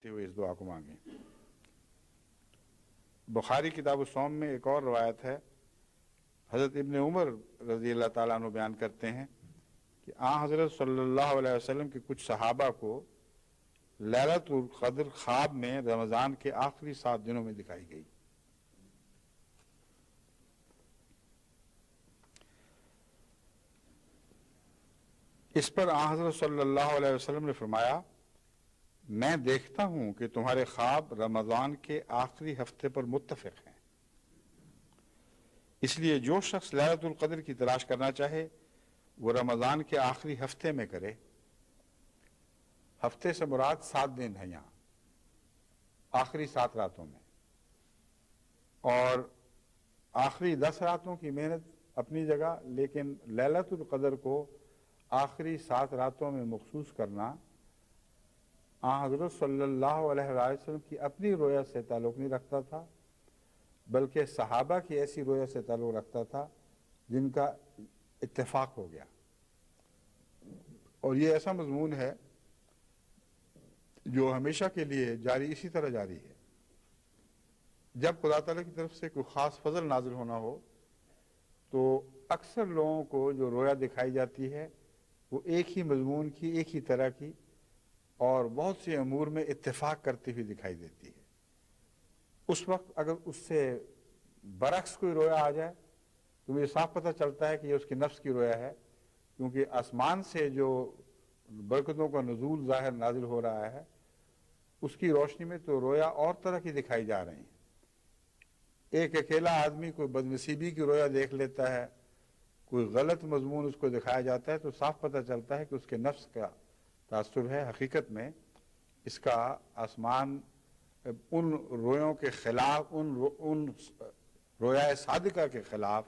ہوئے اس دعا کو مانگیں۔ بخاری کتاب الصوم میں ایک اور روایت ہے، حضرت ابن عمر رضی اللہ تعالیٰ عنہ بیان کرتے ہیں کہ حضرت صلی اللہ علیہ وسلم کے کچھ صحابہ کو لیلۃ القدر خواب میں رمضان کے آخری 7 دنوں میں دکھائی گئی۔ اس پر حضرت صلی اللہ علیہ وسلم نے فرمایا، میں دیکھتا ہوں کہ تمہارے خواب رمضان کے آخری ہفتے پر متفق ہیں، اس لیے جو شخص لیلۃ القدر کی تلاش کرنا چاہے وہ رمضان کے آخری ہفتے میں کرے۔ ہفتے سے مراد 7 دن ہے یہاں، آخری 7 راتوں میں، اور آخری 10 راتوں کی محنت اپنی جگہ، لیکن لیلۃ القدر کو آخری 7 راتوں میں مخصوص کرنا حضرت صلی اللہ علیہ وسلم کی اپنی رویا سے تعلق نہیں رکھتا تھا، بلکہ صحابہ کی ایسی رویا سے تعلق رکھتا تھا جن کا اتفاق ہو گیا۔ اور یہ ایسا مضمون ہے جو ہمیشہ کے لیے جاری، اسی طرح جاری ہے۔ جب خدا تعالیٰ کی طرف سے کوئی خاص فضل نازل ہونا ہو تو اکثر لوگوں کو جو رویا دکھائی جاتی ہے وہ ایک ہی مضمون کی، ایک ہی طرح کی، اور بہت سے امور میں اتفاق کرتی ہوئی دکھائی دیتی ہے۔ اس وقت اگر اس سے برعکس کوئی رویا آ جائے تو مجھے صاف پتہ چلتا ہے کہ یہ اس کی نفس کی رویا ہے، کیونکہ آسمان سے جو برکتوں کا نزول ظاہر نازل ہو رہا ہے اس کی روشنی میں تو رویا اور طرح کی دکھائی جا رہی ہیں۔ ایک اکیلا آدمی کوئی بدنصیبی کی رویا دیکھ لیتا ہے، کوئی غلط مضمون اس کو دکھایا جاتا ہے تو صاف پتہ چلتا ہے کہ اس کے نفس کا تعصب ہے۔ حقیقت میں اس کا آسمان ان رویوں کے خلاف، ان رویا صادقہ کے خلاف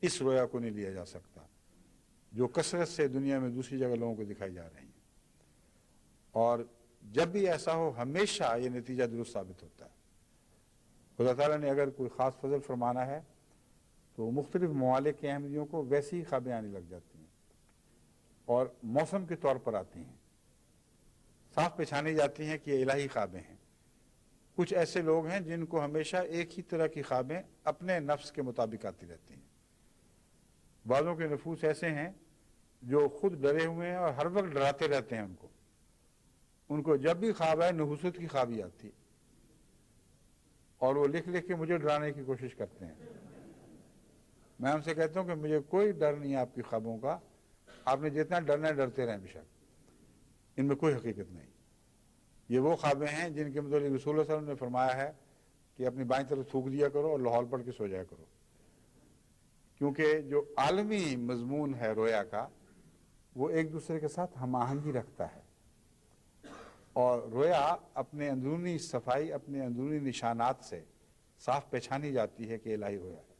اس رویا کو نہیں لیا جا سکتا جو کثرت سے دنیا میں دوسری جگہ لوگوں کو دکھائی جا رہی ہیں۔ اور جب بھی ایسا ہو ہمیشہ یہ نتیجہ درست ثابت ہوتا ہے۔ خدا تعالیٰ نے اگر کوئی خاص فضل فرمانا ہے تو مختلف ممالک کے احمدیوں کو ویسی ہی خوابیں آنے لگ جاتی ہیں اور موسم کے طور پر آتی ہیں، صاف پہچانی جاتی ہیں کہ یہ الہی خوابیں ہیں۔ کچھ ایسے لوگ ہیں جن کو ہمیشہ ایک ہی طرح کی خوابیں اپنے نفس کے مطابق آتی رہتی ہیں۔ بعضوں کے نفوس ایسے ہیں جو خود ڈرے ہوئے ہیں اور ہر وقت ڈراتے رہتے ہیں ان کو جب بھی خواب آئے نحوست کی خوابی آتی، اور وہ لکھ لکھ کے مجھے ڈرانے کی کوشش کرتے ہیں۔ میں ان سے کہتا ہوں کہ مجھے کوئی ڈر نہیں ہے آپ کی خوابوں کا، آپ نے جتنا ڈرنا ہے ڈرتے رہیں، بے شک ان میں کوئی حقیقت نہیں۔ یہ وہ خوابیں ہیں جن کے متعلق رسول اللہ صلی اللہ علیہ وسلم نے فرمایا ہے کہ اپنی بائیں طرف تھوک دیا کرو اور لاہور پڑھ کے سو جایا کرو، کیونکہ جو عالمی مضمون ہے رویا کا وہ ایک دوسرے کے ساتھ ہم آہنگی رکھتا ہے، اور رویا اپنے اندرونی صفائی، اپنے اندرونی نشانات سے صاف پہچانی جاتی ہے کہ الہی رویا ہے۔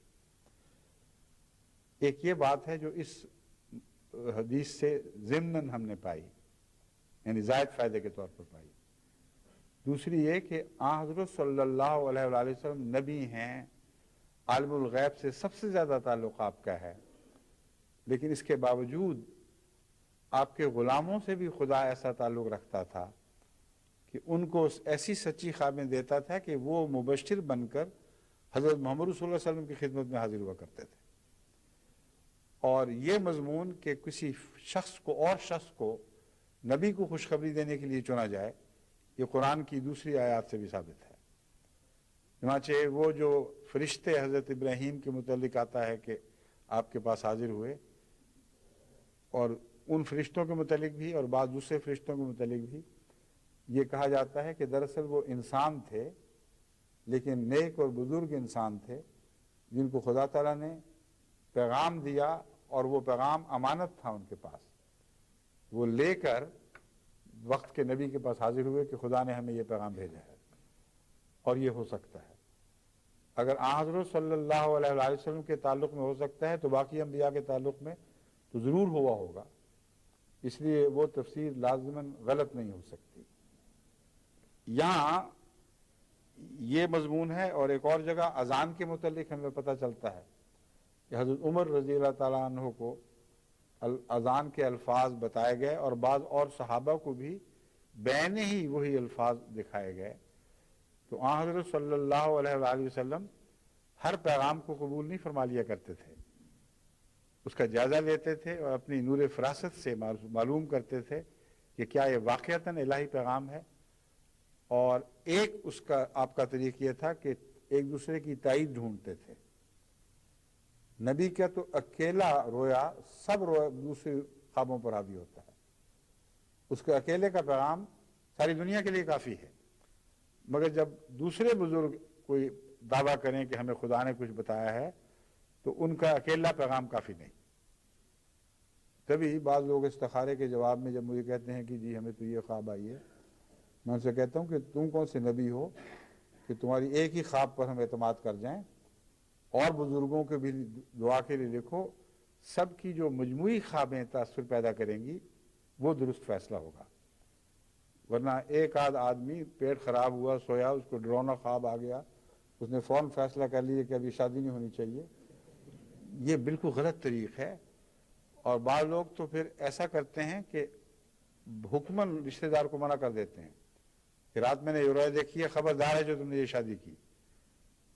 ایک یہ بات ہے جو اس حدیث سے ضمناً ہم نے پائی، یعنی زائد فائدے کے طور پر پائی۔ دوسری یہ کہ حضرت صلی اللہ علیہ وآلہ وسلم نبی ہیں، عالم الغیب سے سب سے زیادہ تعلق آپ کا ہے، لیکن اس کے باوجود آپ کے غلاموں سے بھی خدا ایسا تعلق رکھتا تھا کہ ان کو ایسی سچی خوابیں دیتا تھا کہ وہ مبشر بن کر حضرت محمد صلی اللہ علیہ وسلم کی خدمت میں حاضر ہوا کرتے تھے۔ اور یہ مضمون کہ کسی شخص کو نبی کو خوشخبری دینے کے لیے چنا جائے، یہ قرآن کی دوسری آیات سے بھی ثابت ہے۔ چنانچہ وہ جو فرشتے حضرت ابراہیم کے متعلق آتا ہے کہ آپ کے پاس حاضر ہوئے، اور ان فرشتوں کے متعلق بھی اور بعض دوسرے فرشتوں کے متعلق بھی یہ کہا جاتا ہے کہ دراصل وہ انسان تھے، لیکن نیک اور بزرگ انسان تھے جن کو خدا تعالیٰ نے پیغام دیا، اور وہ پیغام امانت تھا ان کے پاس، وہ لے کر وقت کے نبی کے پاس حاضر ہوئے کہ خدا نے ہمیں یہ پیغام بھیجا ہے۔ اور یہ ہو سکتا ہے، اگر حضرت صلی اللہ علیہ وآلہ وسلم کے تعلق میں ہو سکتا ہے تو باقی انبیاء کے تعلق میں تو ضرور ہوا ہوگا، اس لیے وہ تفسیر لازماً غلط نہیں ہو سکتی۔ یہاں یہ مضمون ہے، اور ایک اور جگہ اذان کے متعلق ہمیں پتہ چلتا ہے کہ حضرت عمر رضی اللہ تعالیٰ عنہ کو اذان کے الفاظ بتائے گئے، اور بعض اور صحابہ کو بھی بین ہی وہی الفاظ دکھائے گئے. تو آن حضرت صلی اللہ علیہ وآلہ وسلم ہر پیغام کو قبول نہیں فرما لیا کرتے تھے، اس کا جائزہ لیتے تھے اور اپنی نور فراست سے معلوم کرتے تھے کہ کیا یہ واقعتاً الہی پیغام ہے. اور ایک اس کا آپ کا طریقہ یہ تھا کہ ایک دوسرے کی تائید ڈھونڈتے تھے. نبی کا تو اکیلا رویا سب رویا دوسرے خوابوں پر حاوی ہوتا ہے، اس کے اکیلے کا پیغام ساری دنیا کے لیے کافی ہے. مگر جب دوسرے بزرگ کوئی دعویٰ کریں کہ ہمیں خدا نے کچھ بتایا ہے تو ان کا اکیلا پیغام کافی نہیں. تبھی بعض لوگ استخارے کے جواب میں جب مجھے کہتے ہیں کہ جی ہمیں تو یہ خواب آئی ہے، میں ان سے کہتا ہوں کہ تم کون سے نبی ہو کہ تمہاری ایک ہی خواب پر ہم اعتماد کر جائیں، اور بزرگوں کے بھی دعا کے لیے لکھو، سب کی جو مجموعی خوابیں تاثر پیدا کریں گی وہ درست فیصلہ ہوگا. ورنہ ایک آدھ آدمی پیٹ خراب ہوا سویا، اس کو ڈرونا خواب آ گیا، اس نے فوراً فیصلہ کر لیا کہ ابھی شادی نہیں ہونی چاہیے. یہ بالکل غلط طریق ہے. اور بعض لوگ تو پھر ایسا کرتے ہیں کہ حکماً رشتہ دار کو منع کر دیتے ہیں کہ رات میں نے یہ رویا دیکھی ہے، خبردار ہے جو تم نے یہ شادی کی.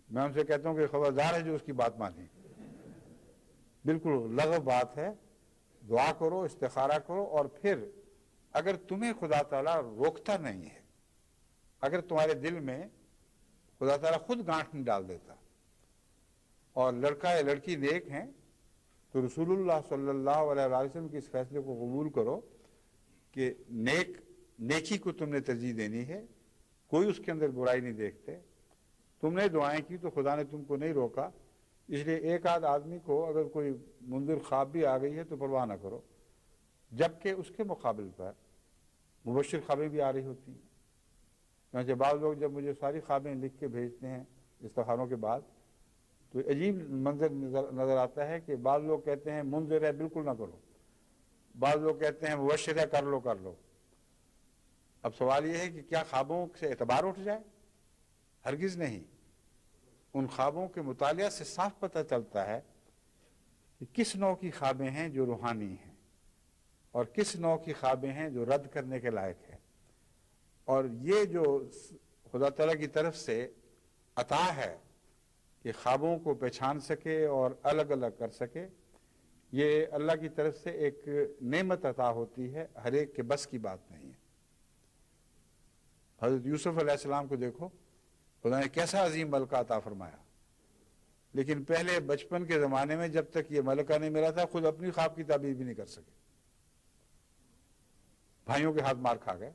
میں ان سے کہتا ہوں کہ خبردار ہے جو اس کی بات مانے. بالکل لغو بات ہے. دعا کرو، استخارہ کرو، اور پھر اگر تمہیں خدا تعالیٰ روکتا نہیں ہے، اگر تمہارے دل میں خدا تعالیٰ خود گانٹھ نہیں ڈال دیتا اور لڑکا یا لڑکی نیک ہیں، تو رسول اللہ صلی اللہ علیہ وسلم کے اس فیصلے کو قبول کرو کہ نیکی کو تم نے ترجیح دینی ہے، کوئی اس کے اندر برائی نہیں دیکھتے. تم نے دعائیں کی تو خدا نے تم کو نہیں روکا. اس لیے ایک آدھ آدمی کو اگر کوئی منظر خواب بھی آ گئی ہے تو پرواہ نہ کرو، جبکہ اس کے مقابل پر مبشر خوابیں بھی آ رہی ہوتی ہیں. چنانچہ بعض لوگ جب مجھے ساری خوابیں لکھ کے بھیجتے ہیں استخاروں کے بعد تو عجیب منظر نظر آتا ہے کہ بعض لوگ کہتے ہیں منظر ہے بالکل نہ کرو، بعض لوگ کہتے ہیں مبشر ہے کر لو. اب سوال یہ ہے کہ کیا خوابوں سے اعتبار اٹھ جائے؟ ہرگز نہیں. ان خوابوں کے مطالعہ سے صاف پتہ چلتا ہے کہ کس نوع کی خوابیں ہیں جو روحانی ہیں اور کس نوع کی خوابیں ہیں جو رد کرنے کے لائق ہیں. اور یہ جو خدا تعالیٰ کی طرف سے عطا ہے کہ خوابوں کو پہچان سکے اور الگ الگ کر سکے، یہ اللہ کی طرف سے ایک نعمت عطا ہوتی ہے، ہر ایک کے بس کی بات نہیں ہے. حضرت یوسف علیہ السلام کو دیکھو، خدا نے کیسا عظیم ملکہ عطا فرمایا، لیکن پہلے بچپن کے زمانے میں جب تک یہ ملکہ نہیں ملا تھا خود اپنی خواب کی تعبیر بھی نہیں کر سکے، بھائیوں کے ہاتھ مار کھا گئے.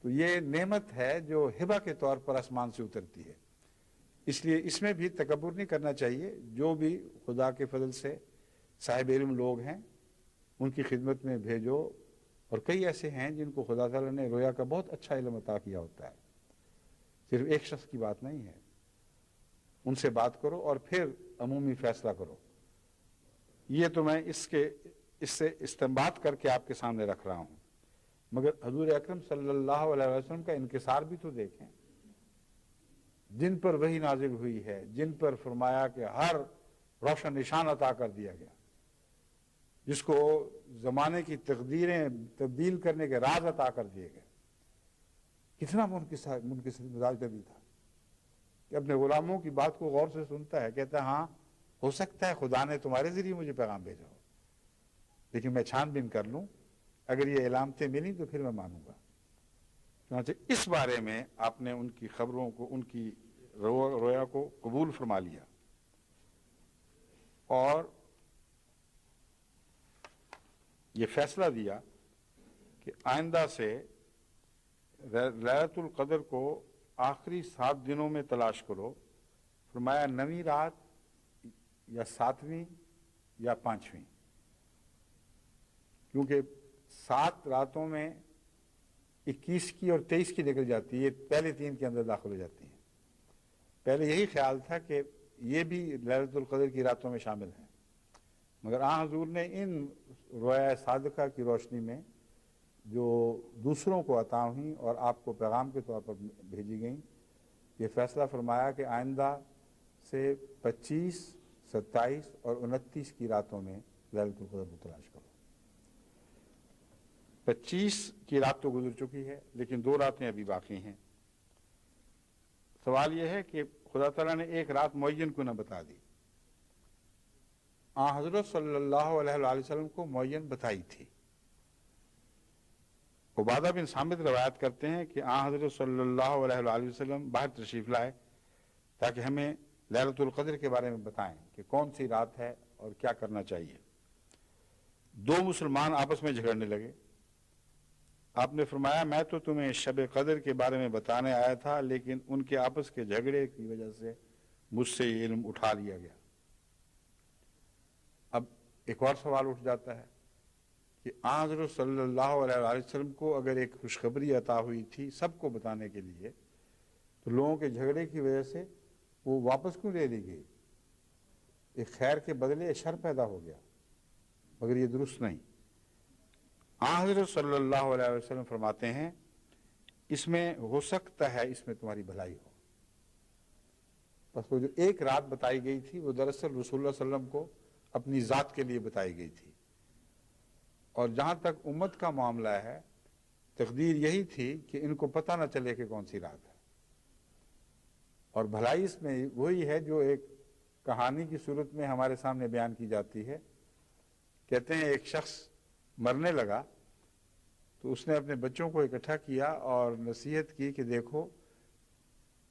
تو یہ نعمت ہے جو ہبہ کے طور پر آسمان سے اترتی ہے. اس لیے اس میں بھی تکبر نہیں کرنا چاہیے. جو بھی خدا کے فضل سے صاحب علم لوگ ہیں ان کی خدمت میں بھیجو. اور کئی ایسے ہیں جن کو خدا تعالیٰ نے رویا کا بہت اچھا علم عطا کیا ہوتا ہے، صرف ایک شخص کی بات نہیں ہے. ان سے بات کرو اور پھر عمومی فیصلہ کرو. یہ تو میں اس سے استنباط کر کے آپ کے سامنے رکھ رہا ہوں. مگر حضور اکرم صلی اللہ علیہ وسلم کا انکسار بھی تو دیکھیں، جن پر وحی نازل ہوئی ہے، جن پر فرمایا کہ ہر روشن نشان عطا کر دیا گیا، جس کو زمانے کی تقدیریں تبدیل کرنے کے راز عطا کر دیے گئے، کتنا منکسر مزاج کا بھی تھا کہ اپنے غلاموں کی بات کو غور سے سنتا ہے، کہتا ہے ہاں ہو سکتا ہے خدا نے تمہارے ذریعے مجھے پیغام بھیجا ہو، لیکن میں چھان بین کر لوں، اگر یہ علامتیں ملی تو پھر میں مانوں گا. چنانچہ اس بارے میں آپ نے ان کی خبروں کو، ان کی رویا کو قبول فرما لیا اور یہ فیصلہ دیا کہ آئندہ سے لیلۃ القدر کو آخری 7 دنوں میں تلاش کرو. فرمایا 9ویں رات یا 7ویں یا 5ویں، کیونکہ 7 راتوں میں 21 کی اور 23 کی نکل جاتی ہے، یہ پہلے 3 کے اندر داخل ہو جاتی ہیں. پہلے یہی خیال تھا کہ یہ بھی لیلۃ القدر کی راتوں میں شامل ہیں، مگر آن حضور نے ان رویا صادقہ کی روشنی میں جو دوسروں کو عطا ہوئیں اور آپ کو پیغام کے طور پر بھیجی گئیں، یہ فیصلہ فرمایا کہ آئندہ سے 25، 27 اور 29 کی راتوں میں لیلۃ القدر کو تلاش کرو. 25 کی رات تو گزر چکی ہے، لیکن 2 راتیں ابھی باقی ہیں۔ سوال یہ ہے کہ خدا تعالیٰ نے ایک رات معین کو نہ بتا دی؟ حضرت صلی اللہ علیہ وآلہ وسلم کو معین بتائی تھی۔ عبادہ بن صامت روایت کرتے ہیں کہ حضرت صلی اللہ علیہ وآلہ وسلم باہر تشریف لائے تاکہ ہمیں لیلۃ القدر کے بارے میں بتائیں کہ کون سی رات ہے اور کیا کرنا چاہیے۔ 2 مسلمان آپس میں جھگڑنے لگے۔ آپ نے فرمایا میں تو تمہیں شب قدر کے بارے میں بتانے آیا تھا، لیکن ان کے آپس کے جھگڑے کی وجہ سے مجھ سے یہ علم اٹھا لیا گیا۔ اب ایک اور سوال اٹھ جاتا ہے کہ حضرت صلی اللہ علیہ وآلہ وسلم کو اگر ایک خوشخبری عطا ہوئی تھی سب کو بتانے کے لیے، تو لوگوں کے جھگڑے کی وجہ سے وہ واپس کیوں لے لی گئی؟ ایک خیر کے بدلے شر پیدا ہو گیا، مگر یہ درست نہیں۔ حضرت صلی اللہ علیہ وسلم فرماتے ہیں اس میں ہو سکتا ہے اس میں تمہاری بھلائی ہو۔ بس وہ جو ایک رات بتائی گئی تھی وہ دراصل رسول اللہ صلی اللہ علیہ وسلم کو اپنی ذات کے لیے بتائی گئی تھی، اور جہاں تک امت کا معاملہ ہے تقدیر یہی تھی کہ ان کو پتہ نہ چلے کہ کون سی رات ہے۔ اور بھلائی اس میں وہی ہے جو ایک کہانی کی صورت میں ہمارے سامنے بیان کی جاتی ہے۔ کہتے ہیں ایک شخص مرنے لگا تو اس نے اپنے بچوں کو اکٹھا کیا اور نصیحت کی کہ دیکھو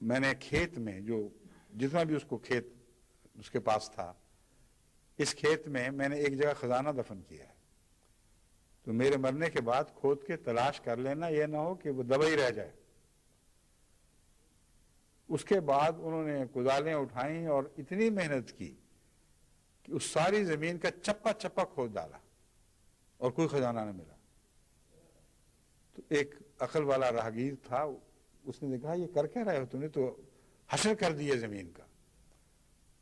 میں نے کھیت میں جو جتنا بھی اس کو کھیت اس کے پاس تھا، اس کھیت میں میں نے ایک جگہ خزانہ دفن کیا ہے، تو میرے مرنے کے بعد کھود کے تلاش کر لینا، یہ نہ ہو کہ وہ دبا ہی رہ جائے۔ اس کے بعد انہوں نے کدالیں اٹھائیں اور اتنی محنت کی کہ اس ساری زمین کا چپا چپا کھود ڈالا اور کوئی خزانہ نہ ملا۔ تو ایک عقل والا راہگیر تھا، اس نے کہا یہ کر کیا رہے ہو، تم نے تو حشر کر دیے زمین کا۔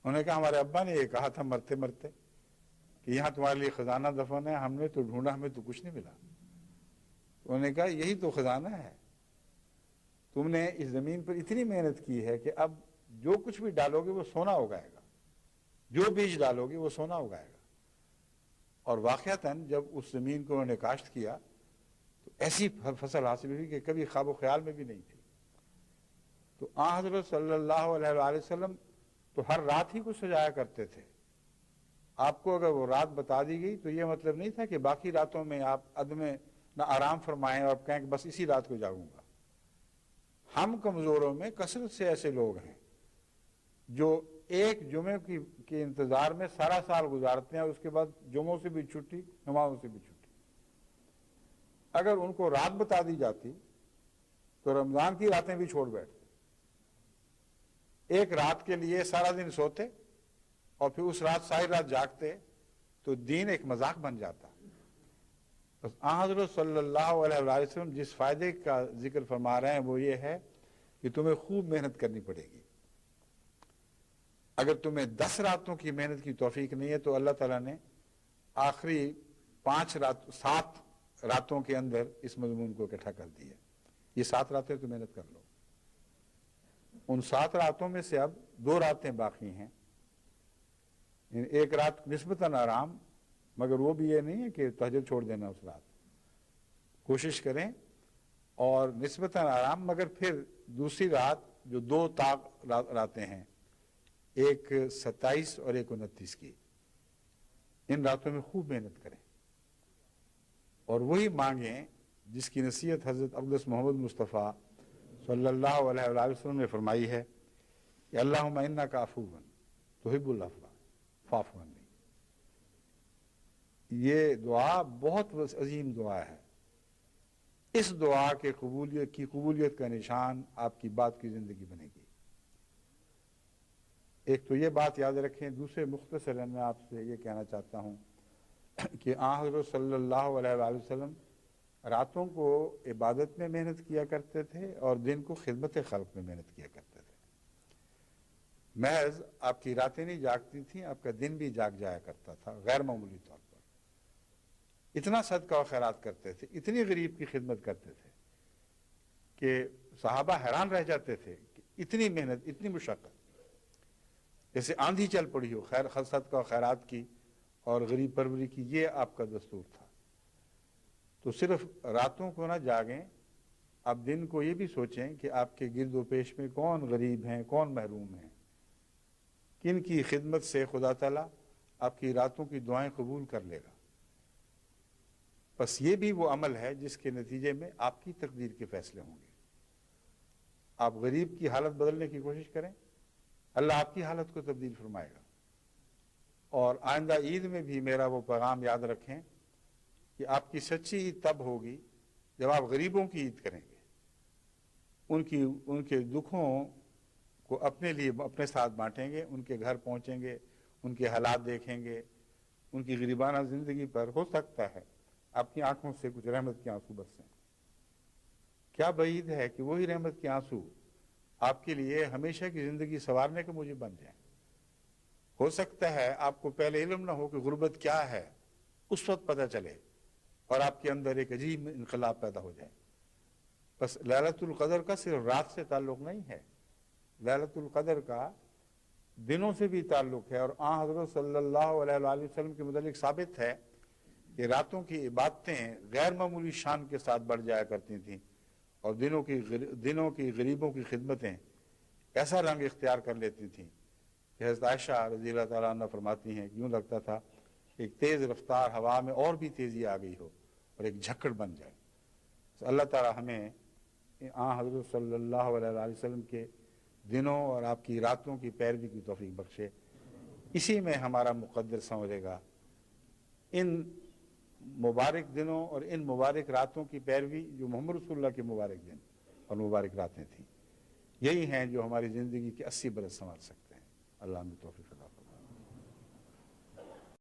انہوں نے کہا ہمارے ابا نے یہ کہا تھا مرتے مرتے کہ یہاں تمہارے لیے خزانہ دفن ہے، ہم نے تو ڈھونڈا ہمیں تو کچھ نہیں ملا۔ انہوں نے کہا یہی تو خزانہ ہے، تم نے اس زمین پر اتنی محنت کی ہے کہ اب جو کچھ بھی ڈالو گے وہ سونا اگائے گا، جو بیج ڈالو گے وہ سونا اگائے گا۔ اور واقعتاً جب اس زمین کو انہوں نے کاشت کیا تو ایسی فصل حاصل ہوئی کہ کبھی خواب و خیال میں بھی نہیں تھی۔ تو حضرت صلی اللہ علیہ وآلہ وسلم تو ہر رات ہی کو سجایا کرتے تھے۔ آپ کو اگر وہ رات بتا دی گئی تو یہ مطلب نہیں تھا کہ باقی راتوں میں آپ عدم نہ آرام فرمائیں اور کہیں کہ بس اسی رات کو جاگوں گا۔ ہم کمزوروں میں کثرت سے ایسے لوگ ہیں جو ایک جمعے کے انتظار میں سارا سال گزارتے ہیں، اس کے بعد جمعوں سے بھی چھٹی، نمازوں سے بھی چھٹی۔ اگر ان کو رات بتا دی جاتی تو رمضان کی راتیں بھی چھوڑ بیٹھتے، ایک رات کے لیے سارا دن سوتے اور پھر اس رات ساری رات جاگتے، تو دین ایک مذاق بن جاتا۔ بس حضرت صلی اللہ علیہ وآلہ وسلم جس فائدے کا ذکر فرما رہے ہیں وہ یہ ہے کہ تمہیں خوب محنت کرنی پڑے گی۔ اگر تمہیں 10 راتوں کی محنت کی توفیق نہیں ہے تو اللہ تعالیٰ نے آخری 7 راتوں کے اندر اس مضمون کو اکٹھا کر دیا۔ یہ 7 راتیں تو محنت کر لو۔ ان 7 راتوں میں سے اب 2 راتیں باقی ہیں، ایک رات نسبتاً آرام، مگر وہ بھی یہ نہیں ہے کہ تہجد چھوڑ دینا اس رات، کوشش کریں اور نسبتاً آرام، مگر پھر دوسری رات جو 2 طاق راتیں ہیں، ایک 27 اور ایک 29 کی، ان راتوں میں خوب محنت کریں اور وہی مانگیں جس کی نصیحت حضرت اقدس محمد مصطفیٰ صلی اللہ علیہ وآلہ وسلم نے فرمائی ہے کہ اللہم انک عفو تحب العفو فاعف عنی۔ یہ دعا بہت عظیم دعا ہے۔ اس دعا کے قبولیت کا نشان آپ کی بات کی زندگی بنے گی۔ ایک تو یہ بات یاد رکھیں، دوسرے مختصراً میں آپ سے یہ کہنا چاہتا ہوں کہ حضرت صلی اللہ علیہ وآلہ وسلم راتوں کو عبادت میں محنت کیا کرتے تھے اور دن کو خدمت خلق میں محنت کیا کرتے تھے۔ محض آپ کی راتیں نہیں جاگتی تھیں، آپ کا دن بھی جاگ جایا کرتا تھا غیر معمولی طور پر۔ اتنا صدقہ و خیرات کرتے تھے، اتنی غریب کی خدمت کرتے تھے کہ صحابہ حیران رہ جاتے تھے کہ اتنی محنت، اتنی مشقت، جیسے آندھی چل پڑی ہو صدقہ و خیرات کی اور غریب پروری کی، یہ آپ کا دستور تھا۔ تو صرف راتوں کو نہ جاگیں، آپ دن کو یہ بھی سوچیں کہ آپ کے گرد و پیش میں کون غریب ہیں، کون محروم ہیں، کن کی خدمت سے خدا تعالیٰ آپ کی راتوں کی دعائیں قبول کر لے گا۔ بس یہ بھی وہ عمل ہے جس کے نتیجے میں آپ کی تقدیر کے فیصلے ہوں گے۔ آپ غریب کی حالت بدلنے کی کوشش کریں، اللہ آپ کی حالت کو تبدیل فرمائے گا۔ اور آئندہ عید میں بھی میرا وہ پیغام یاد رکھیں کہ آپ کی سچی عید تب ہوگی جب آپ غریبوں کی عید کریں گے، ان کے دکھوں کو اپنے لیے اپنے ساتھ بانٹیں گے، ان کے گھر پہنچیں گے، ان کے حالات دیکھیں گے، ان کی غریبانہ زندگی پر ہو سکتا ہے آپ کی آنکھوں سے کچھ رحمت کے آنسو برسیں۔ کیا بعید ہے کہ وہی رحمت کے آنسو آپ کے لیے ہمیشہ کی زندگی سنوارنے کے موجب بن جائیں۔ ہو سکتا ہے آپ کو پہلے علم نہ ہو کہ غربت کیا ہے، اس وقت پتہ چلے اور آپ کے اندر ایک عجیب انقلاب پیدا ہو جائے۔ بس لیلۃ القدر کا صرف رات سے تعلق نہیں ہے، لیلۃ القدر کا دنوں سے بھی تعلق ہے، اور حضرت صلی اللہ علیہ وآلہ وسلم کے متعلق ثابت ہے کہ راتوں کی عبادتیں غیر معمولی شان کے ساتھ بڑھ جایا کرتی تھیں، اور دنوں کی غریبوں کی خدمتیں ایسا رنگ اختیار کر لیتی تھیں کہ حضرت عائشہ رضی اللہ تعالیٰ عنہ فرماتی ہیں کہ یوں لگتا تھا کہ ایک تیز رفتار ہوا میں اور بھی تیزی آ گئی ہو اور ایک جھکڑ بن جائے۔ تو اللہ تعالیٰ ہمیں حضرت صلی اللہ علیہ وآلہ وسلم کے دنوں اور آپ کی راتوں کی پیروی کی توفیق بخشے، اسی میں ہمارا مقدر سمجھے گا۔ ان مبارک دنوں اور ان مبارک راتوں کی پیروی جو محمد رسول اللہ کے مبارک دن اور مبارک راتیں تھیں، یہی ہیں جو ہماری زندگی کے 80 برس سنوار سکتے ہیں۔ اللہ ہمیں توفیق عطا